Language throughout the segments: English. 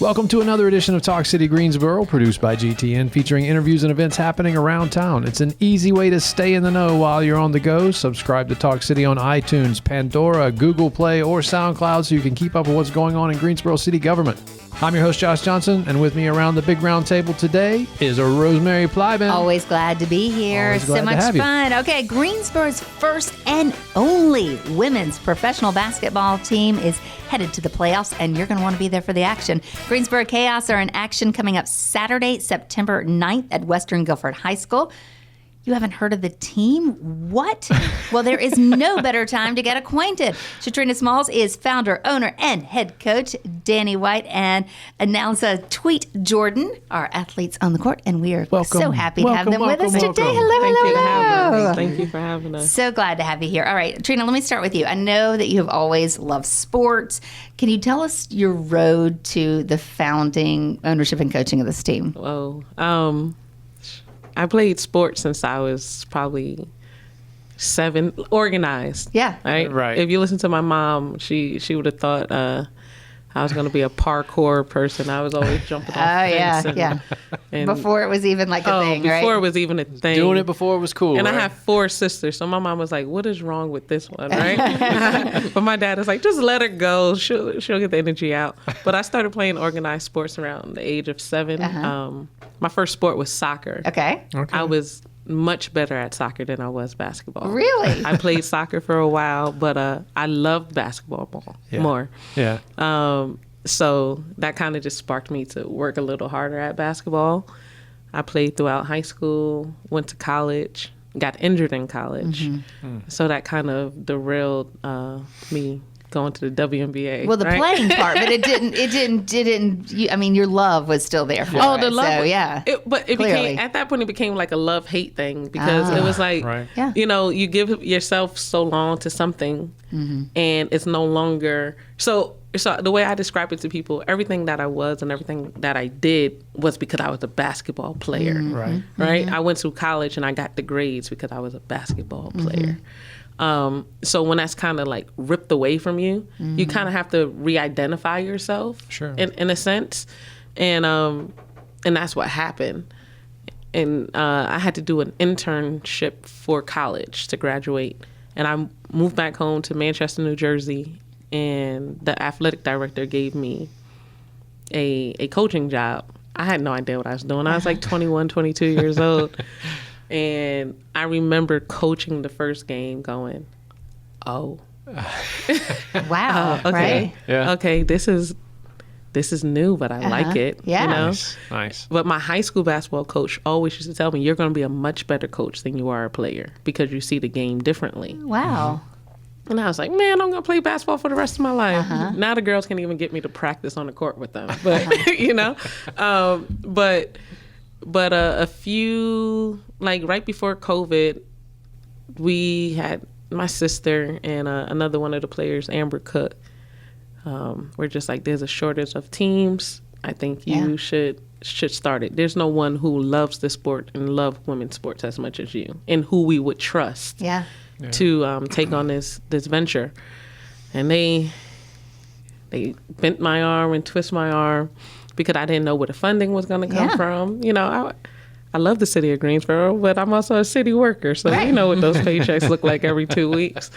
Welcome to another edition of Talk City Greensboro, produced by GTN, featuring interviews and events happening around town. It's an easy way to stay in the know while you're on the go. Subscribe to Talk City on iTunes, Pandora, Google Play, or SoundCloud so you can keep up with what's going on in Greensboro City government. I'm your host, Josh Johnson, and with me around the big round table today is a Rosemary Plyben. Always glad to be here. So much fun. Okay, Greensboro's first and only women's professional basketball team is headed to the playoffs, and you're going to want to be there for the action. Greensboro Kaos are in action coming up Saturday, September 9th at Western Guilford High School. You haven't heard of the team? What? Well, there is no better time to get acquainted. Shatrina Smalls is founder, owner, and head coach. Danielle White and Analza Tweet Jordan are athletes on the court, and we are so happy to have them with us today. Hello. Thank you for having us. So glad to have you here. All right, Trina, let me start with you. I know that you have always loved sports. Can you tell us your road to the founding ownership and coaching of this team? Whoa. I played sports since I was probably 7, organized. Yeah. Right. If you listen to my mom, she would have thought I was going to be a parkour person. I was always jumping off fence. And before it was even like a thing, right? Before it was even a thing. Doing it before it was cool. And right? I have 4 sisters, so my mom was like, what is wrong with this one, right? But my dad is like, just let her go. She'll get the energy out. But I started playing organized sports around the age of 7. My first sport was soccer. Okay. I was much better at soccer than I was basketball. Really? I played soccer for a while, but I loved basketball more. Yeah. So that kind of just sparked me to work a little harder at basketball. I played throughout high school, went to college, got injured in college. So that kind of derailed me going to the WNBA. Well, the playing part, but it didn't. I mean, your love was still there for it. The love. So, yeah. But it became, at that point, it became like a love-hate thing because it was like, you know, you give yourself so long to something and it's no longer. So the way I describe it to people, everything that I was and everything that I did was because I was a basketball player. Right. I went to college and I got the grades because I was a basketball player. So when that's kind of like ripped away from you, you kind of have to re-identify yourself in a sense. And that's what happened. And I had to do an internship for college to graduate. And I moved back home to Manchester, New Jersey. And the athletic director gave me a coaching job. I had no idea what I was doing. I was like 21, 22 years old. And I remember coaching the first game going, wow, okay. Right? Yeah. Okay, this is new, but I like it. Yeah. You know? Nice. But my high school basketball coach always used to tell me, you're going to be a much better coach than you are a player because you see the game differently. Wow. And I was like, man, I'm going to play basketball for the rest of my life. Now the girls can't even get me to practice on the court with them. But, you know, but a few, like right before COVID, we had my sister and another one of the players, Amber Cook. We're just like, there's a shortage of teams. I think you should start it. There's no one who loves the sport and loves women's sports as much as you and who we would trust to take on this venture. And they bent my arm and twist my arm because I didn't know where the funding was going to come from. You know, I love the city of Greensboro, but I'm also a city worker. So you know what those paychecks look like every 2 weeks.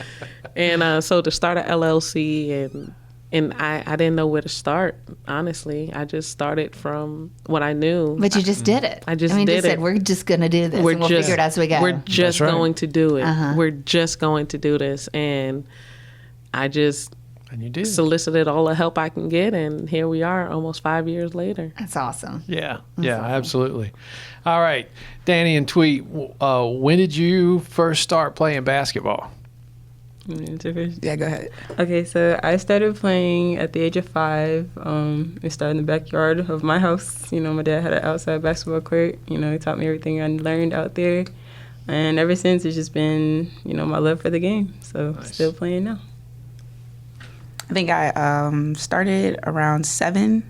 And so to start an LLC and I didn't know where to start, honestly. I just started from what I knew. But you just did it. I just did it. Said, we're just going to do this, and we'll figure it out as we go. We're just going to do it. We're just going to do this. And I just solicited all the help I can get, and here we are almost 5 years later. That's awesome. Yeah, absolutely. All right, Danny and Tweet, when did you first start playing basketball? Yeah, go ahead. Okay, so I started playing at the age of 5. It started in the backyard of my house. You know, my dad had an outside basketball court. You know, he taught me everything I learned out there. And ever since, it's just been, you know, my love for the game. So still playing now. I think I started around 7,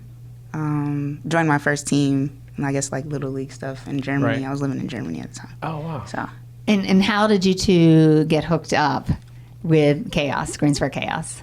joined my first team, and I guess like Little League stuff in Germany. Right. I was living in Germany at the time. Oh, wow. So. And how did you two get hooked up with Kaos, Greensboro Kaos?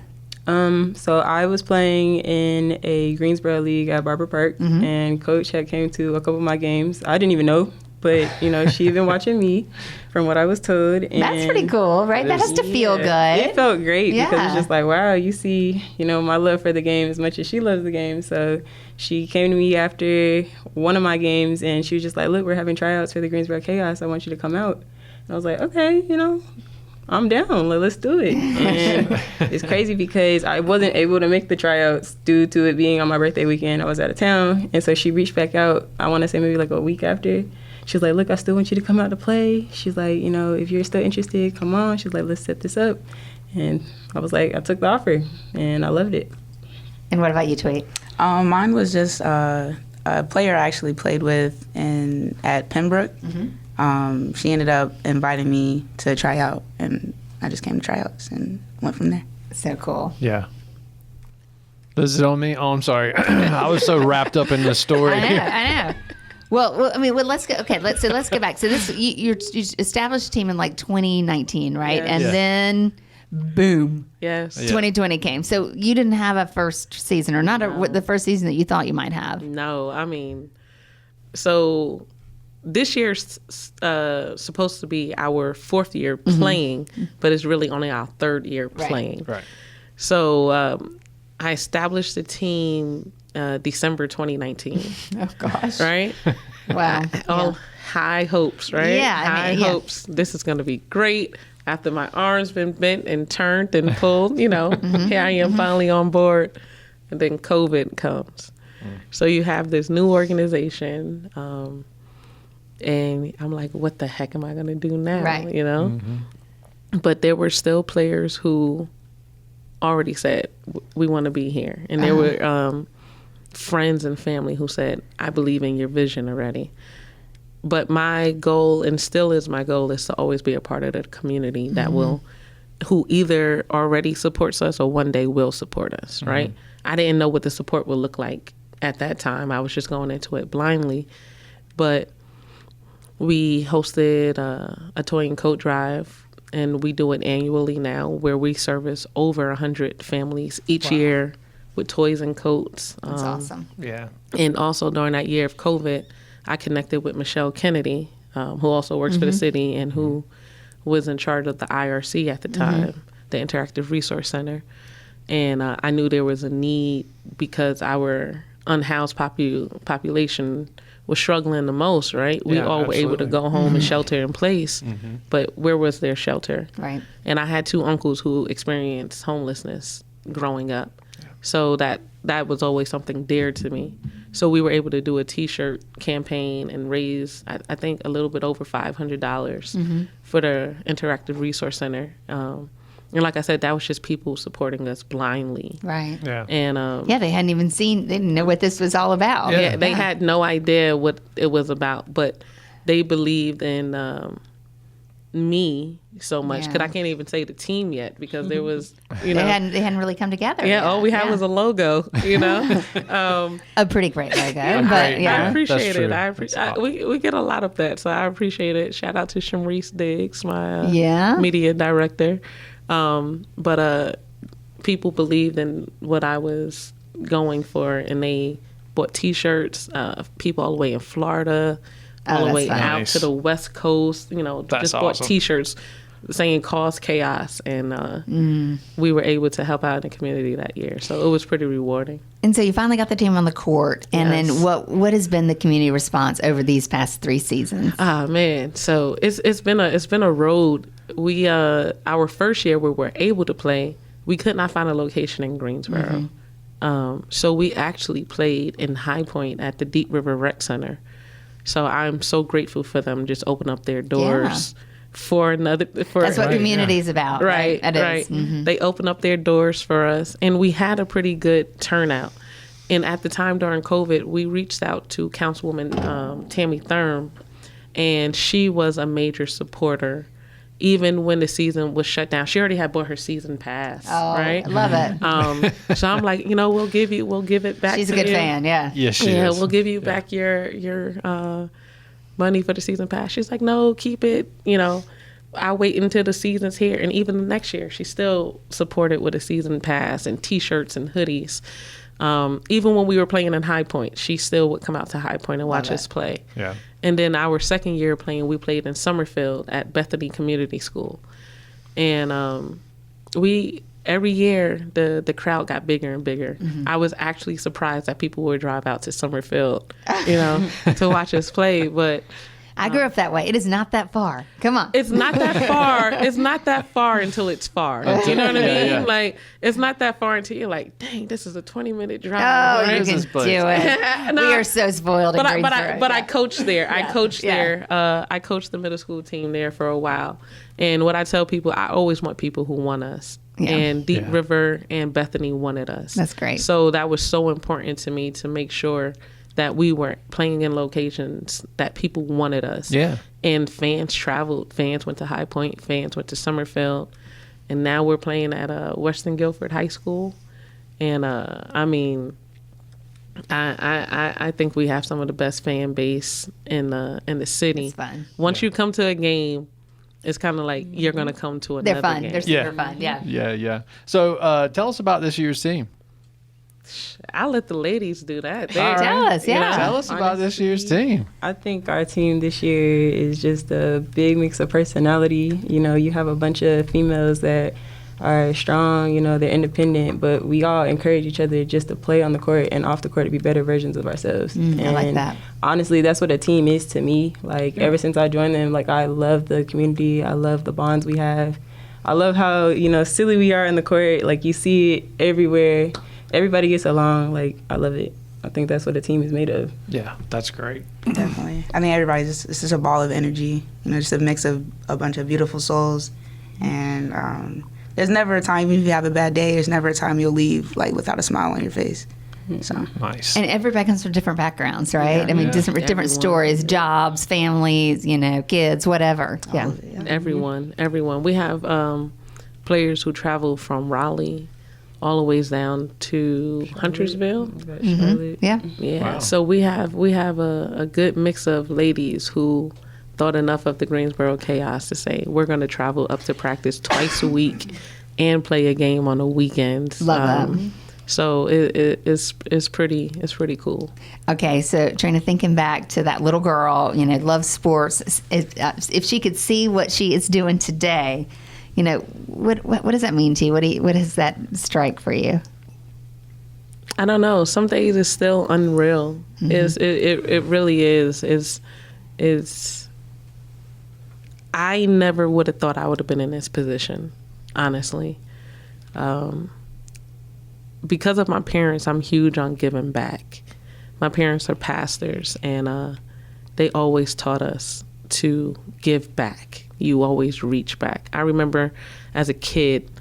So I was playing in a Greensboro league at Barber Park, and Coach had came to a couple of my games. I didn't even know, but she'd been watching me, from what I was told. And that's pretty cool, right? That has to feel good. It felt great because it's just like, wow, you see, my love for the game as much as she loves the game. So she came to me after one of my games, and she was just like, look, we're having tryouts for the Greensboro Kaos. I want you to come out. And I was like, okay, I'm down. Let's do it. And it's crazy because I wasn't able to make the tryouts due to it being on my birthday weekend. I was out of town. And so she reached back out, I want to say maybe like a week after. She was like, look, I still want you to come out to play. She's like, if you're still interested, come on. She's like, let's set this up. And I was like, I took the offer, and I loved it. And what about you, Tweet? Mine was just a player I actually played with at Pembroke. She ended up inviting me to try out, and I just came to tryouts and went from there. So cool. Yeah. Is it on me? Oh, I'm sorry. I was so wrapped up in this story. I know. Well, let's go. Okay, let's get back. So you established a team in like 2019, right? Yes. And then, boom. Yes. 2020 came. So you didn't have a first season, or not the first season that you thought you might have. No, so this year's supposed to be our fourth year playing, but it's really only our third year playing. Right. So I established the team December 2019. Oh gosh. Right? Wow. All high hopes, right? Yeah. High hopes. This is going to be great. After my arm's been bent and turned and pulled, here I am finally on board. And then COVID comes. So you have this new organization. And I'm like, what the heck am I going to do now? Right. But there were still players who already said, we want to be here. And there were friends and family who said, I believe in your vision already. But my goal, and still is my goal, is to always be a part of the community that who either already supports us or one day will support us, right? I didn't know what the support would look like at that time. I was just going into it blindly. But we hosted a toy and coat drive, and we do it annually now, where we service over 100 families each year with toys and coats. That's awesome. Yeah. And also during that year of COVID, I connected with Michelle Kennedy, who also works for the city and who was in charge of the IRC at the time, the Interactive Resource Center. And I knew there was a need because our unhoused population was struggling the most, right? We all were able to go home and shelter in place, but where was their shelter? Right. And I had two uncles who experienced homelessness growing up. So that was always something dear to me. So we were able to do a T-shirt campaign and raise, I think, a little bit over $500 for the Interactive Resource Center. And like I said, that was just people supporting us blindly. Right. Yeah. And they hadn't even they didn't know what this was all about. Yeah, they had no idea what it was about, but they believed in me so much, because I can't even say the team yet, because there was, they hadn't really come together. Yeah, all we had was a logo, a pretty great logo. But I appreciate it. We get a lot of that, so I appreciate it. Shout out to Shamreese Diggs, my media director. But people believed in what I was going for, and they bought T-shirts. People all the way in Florida, all the way out to the West Coast, just bought T-shirts saying "Cause Chaos," and we were able to help out in the community that year. So it was pretty rewarding. And so you finally got the team on the court, and then what has been the community response over these past 3 seasons? Ah, man, so it's been a road. We our first year we were able to play, we could not find a location in Greensboro, so we actually played in High Point at the Deep River Rec Center. So I'm so grateful for them just open up their doors for another. That's what community is about, right? Right. They open up their doors for us, and we had a pretty good turnout. And at the time during COVID, we reached out to Councilwoman Tammy Thurm, and she was a major supporter. Even when the season was shut down, she already had bought her season pass. Oh, right? I love it. So I'm like, we'll give it back. She's a good fan, yeah. Yes, she is. We'll give you back your money for the season pass. She's like, no, keep it, I wait until the season's here, and even the next year, she's still supported with a season pass and T-shirts and hoodies. Even when we were playing in High Point, she still would come out to High Point and watch us play. Yeah. And then our second year playing, we played in Summerfield at Bethany Community School. And every year, the crowd got bigger and bigger. I was actually surprised that people would drive out to Summerfield, to watch us play. But I grew up that way. It is not that far. Come on. it's not that far. It's not that far until it's far. You know what I mean? Yeah. Like, it's not that far until you're like, dang, this is a 20-minute drive. Oh, right? you can do it. We are so spoiled in Greensboro. But I coached there. I coached there. I coached the middle school team there for a while. And what I tell people, I always want people who want us. Yeah. And Deep River and Bethany wanted us. That's great. So that was so important to me to make sure that we were playing in locations that people wanted us. Yeah. And fans traveled. Fans went to High Point. Fans went to Summerfield. And now we're playing at Western Guilford High School. And I think we have some of the best fan base in the city. It's fun. Once you come to a game, it's kind of like you're going to come to another They're fun. game. They're super fun. Yeah. Yeah. So tell us about this year's team. I'll let the ladies do that. Tell us, yeah. Tell us about this year's team. I think our team this year is just a big mix of personality. You have a bunch of females that are strong, they're independent, but we all encourage each other just to play on the court and off the court to be better versions of ourselves. I like that. Honestly, that's what a team is to me. Like, ever since I joined them, like, I love the community. I love the bonds we have. I love how, silly we are in the court. Like, you see it everywhere. Everybody gets along. Like, I love it. I think that's what a team is made of. Yeah, that's great. Definitely. I think everybody's it's just a ball of energy. Just a mix of a bunch of beautiful souls. And there's never a time, even if you have a bad day, there's never a time you'll leave like without a smile on your face. So Nice. And everybody comes from different backgrounds, right? I mean, different Everyone. stories, jobs, families, kids, whatever. Yeah. Everyone. We have players who travel from Raleigh all the ways down to Huntersville. Charlotte. Yeah. Yeah. Wow. So we have a good mix of ladies who thought enough of the Greensboro Kaos to say we're going to travel up to practice twice a week and play a game on the weekends. Love that. So it's pretty cool. Okay, so Trina, thinking back to that little girl, loves sports. If she could see what she is doing today, what does that mean to you? What does that strike for you? I don't know. Some days it's still unreal. It really is. It's I never would have thought I would have been in this position, honestly. Because of my parents, I'm huge on giving back. My parents are pastors, and they always taught us to give back. You always reach back. I remember as a kid,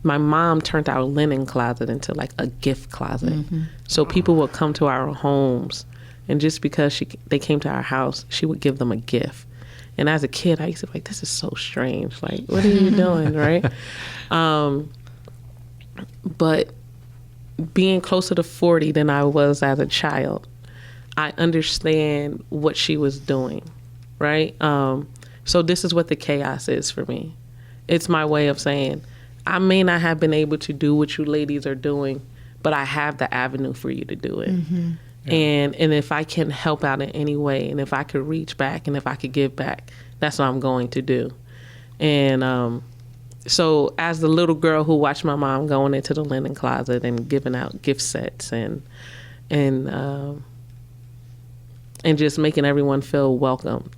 my mom turned our linen closet into like a gift closet. So people would come to our homes, and just because they came to our house, she would give them a gift. And as a kid, I used to be like, this is so strange. Like, what are you doing, right? But being closer to 40 than I was as a child, I understand what she was doing, right? So this is what the chaos is for me. It's my way of saying, I may not have been able to do what you ladies are doing, but I have the avenue for you to do it. And if I can help out in any way, and if I could reach back, and if I could give back, that's what I'm going to do. And so as the little girl who watched my mom going into the linen closet and giving out gift sets and just making everyone feel welcome,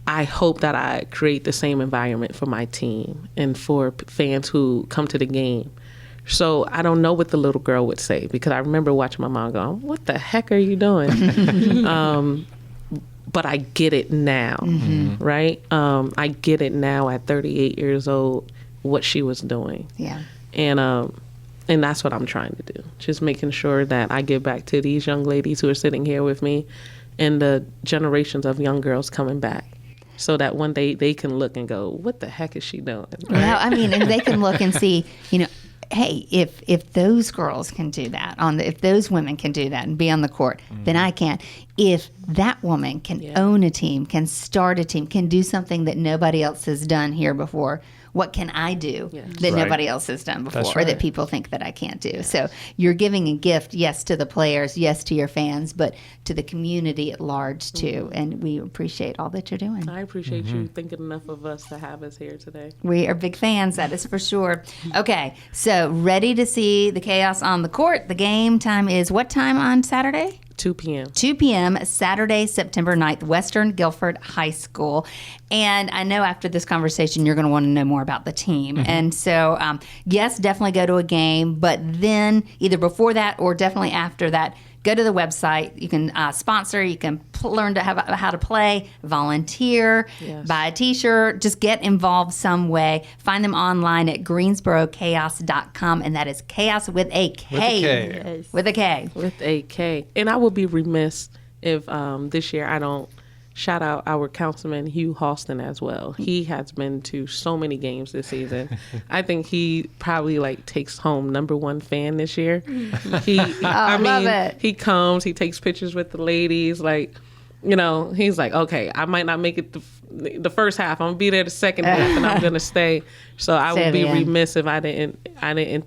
I hope that I create the same environment for my team and for fans who come to the game. So I don't know what the little girl would say, because I remember watching my mom go, what the heck are you doing? But I get it now, right? I get it now at 38 years old, what she was doing. Yeah. And that's what I'm trying to do. Just making sure that I give back to these young ladies who are sitting here with me and the generations of young girls coming back, so that one day they can look and go, what the heck is she doing? Right? Well, I mean, and they can look and see, hey, if those girls can do that, if those women can do that and be on the court, then I can. If that woman can own a team, can start a team, can do something that nobody else has done here before, what can I do that nobody else has done before, or that people think that I can't do? So you're giving a gift, yes, to the players, yes, to your fans, but to the community at large, too. And we appreciate all that you're doing. I appreciate you thinking enough of us to have us here today. We are big fans, that is for sure. Okay, so ready to see the Chaos on the court. The game time is what time on Saturday? 2 p.m. 2 p.m. Saturday, September 9th, Western Guilford High School. And I know after this conversation, you're going to want to know more about the team. And so, yes, definitely go to a game. But then either before that or definitely after that, go to the website. You can sponsor. You can learn to how to play, volunteer, buy a T-shirt. Just get involved some way. Find them online at GreensboroKaos.com, and that is chaos with a K. With a K. With a K. And I would be remiss if this year I don't shout out our councilman, Hugh Halston, as well. He has been to so many games this season. I think he probably takes home #1 fan this year. Love it. He comes, he takes pictures with the ladies, he's like, okay, I might not make it the first half. I'm gonna be there the second half, and I'm gonna stay. So I would be remiss if I didn't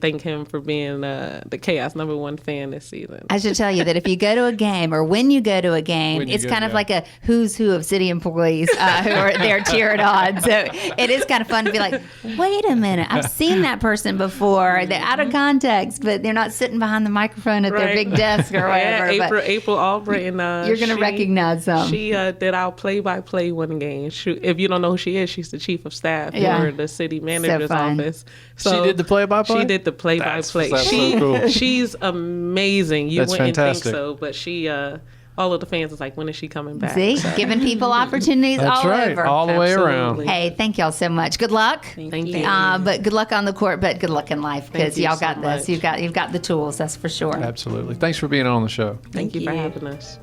thank him for being the Chaos #1 fan this season. I should tell you that if you go to a game, or when you go to a game, it's kind of like a who's who of city employees who are there cheering on. So it is kind of fun to be like, wait a minute, I've seen that person before. They're out of context, but they're not sitting behind the microphone at their big desk or whatever. Yeah, April Albright, and you're going to recognize them. She did our play-by-play one game. If you don't know who she is, she's the chief of staff for the city manager's office. So she did the play-by-play? She did the play-by-play. That's so cool. She's amazing. You That's wouldn't fantastic. think so, but she, all of the fans was like, when is she coming back? See, giving people opportunities That's all right. over. All the way around. Hey, thank y'all so much. Good luck. Thank you. But good luck on the court, but good luck in life, because y'all got this. much. You've got the tools, that's for sure. Absolutely. Thanks for being on the show. Thank you for having us.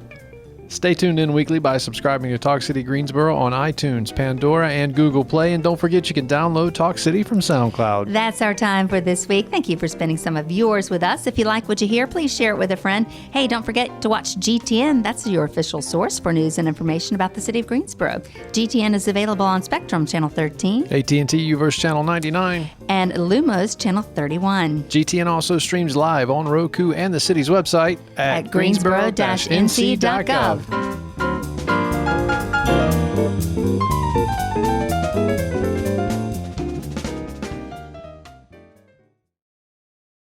Stay tuned in weekly by subscribing to Talk City Greensboro on iTunes, Pandora, and Google Play. And don't forget, you can download Talk City from SoundCloud. That's our time for this week. Thank you for spending some of yours with us. If you like what you hear, please share it with a friend. Hey, don't forget to watch GTN. That's your official source for news and information about the city of Greensboro. GTN is available on Spectrum Channel 13. AT&T UVerse Channel 99. And Lumos Channel 31. GTN also streams live on Roku and the city's website at Greensboro-nc.gov.